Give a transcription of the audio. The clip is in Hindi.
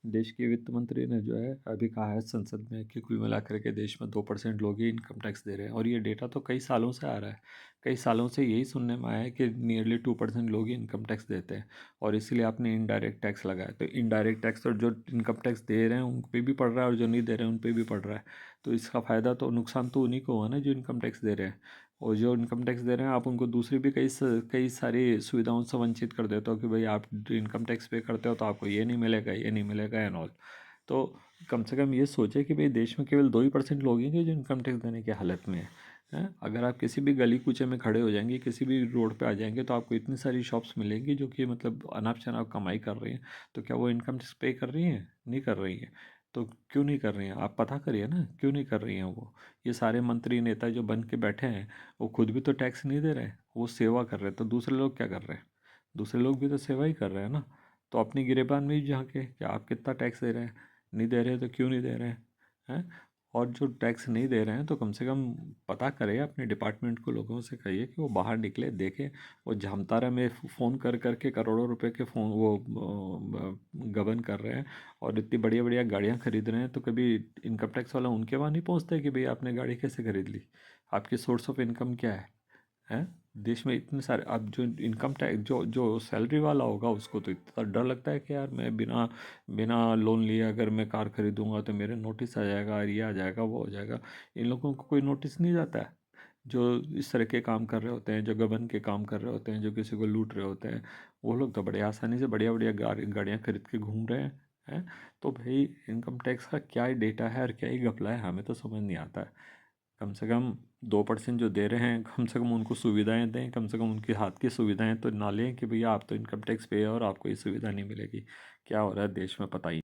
देश के वित्त मंत्री ने जो है अभी कहा है संसद में कि कुल मिलाकर के देश में 2% लोग ही इनकम टैक्स दे रहे हैं, और ये डेटा तो कई सालों से आ रहा है। कई सालों से यही सुनने में आया है कि नियरली 2% लोग ही इनकम टैक्स देते हैं, और इसीलिए आपने इनडायरेक्ट टैक्स लगाया। तो इनडायरेक्ट टैक्स और जो इनकम टैक्स दे रहे हैं उन पे भी पड़ रहा है, और जो नहीं दे रहे हैं उन पे भी पड़ रहा है। तो इसका फ़ायदा तो, नुकसान तो उन्हीं को हुआ ना जो इनकम टैक्स दे रहे हैं। और जो इनकम टैक्स दे रहे हैं आप उनको दूसरी भी कई सारी सुविधाओं से वंचित कर देते हो कि भाई आप इनकम टैक्स पे करते हो तो आपको ये नहीं मिलेगा, ये नहीं मिलेगा एंड ऑल। तो कम से कम ये सोचे कि भाई देश में केवल 2% लोग हैं जो इनकम टैक्स देने की हालत में हैं। अगर आप किसी भी गली कूचे में खड़े हो जाएंगे, किसी भी रोड पे आ जाएंगे, तो आपको इतनी सारी शॉप्स मिलेंगी जो कि मतलब अनाप शनाप कमाई कर रही हैं। तो क्या वो इनकम टैक्स पे कर रही हैं? नहीं कर रही हैं। तो क्यों नहीं कर रही हैं? आप पता करिए ना, क्यों नहीं कर रही हैं वो। ये सारे मंत्री नेता जो बन के बैठे हैं, वो खुद भी तो टैक्स नहीं दे रहे हैं, वो सेवा कर रहे हैं। तो दूसरे लोग क्या कर रहे हैं? दूसरे लोग भी तो सेवा ही कर रहे हैं ना। तो अपनी गिरेबान में ही झांके कि आप कितना टैक्स दे रहे हैं। नहीं दे रहे तो क्यों नहीं दे रहे हैं? और जो टैक्स नहीं दे रहे हैं तो कम से कम पता करें अपने डिपार्टमेंट को, लोगों से कहिए कि वो बाहर निकले देखें। वो जामतारा में फ़ोन कर करके करोड़ों रुपए के फ़ोन वो गबन कर रहे हैं, और इतनी बढ़िया बढ़िया गाड़ियाँ खरीद रहे हैं। तो कभी इनकम टैक्स वाला उनके वहाँ नहीं पहुँचता है कि भाई आपने गाड़ी कैसे खरीद ली, आपकी सोर्स ऑफ इनकम क्या है? हैं? देश में इतने सारे, अब जो इनकम टैक्स जो जो सैलरी वाला होगा उसको तो इतना डर लगता है कि यार मैं बिना बिना लोन लिए अगर मैं कार खरीदूंगा तो मेरे नोटिस आ जाएगा, ये आ जाएगा, वो हो जाएगा। इन लोगों को कोई नोटिस नहीं जाता है, जो इस तरह के काम कर रहे होते हैं, जो गबन के काम कर रहे होते हैं, जो किसी को लूट रहे होते हैं। वो लोग तो बड़े आसानी से बढ़िया बढ़िया गाड़ियाँ खरीद के घूम रहे हैं। तो भाई इनकम टैक्स का क्या ही डेटा है और क्या ही घपला है, हमें तो समझ नहीं आता है। कम से कम 2% जो दे रहे हैं, कम से कम उनको सुविधाएं दें, कम से कम उनके हाथ की सुविधाएं तो ना लें कि भैया आप तो इनकम टैक्स पे है और आपको ये सुविधा नहीं मिलेगी। क्या हो रहा है देश में पता ही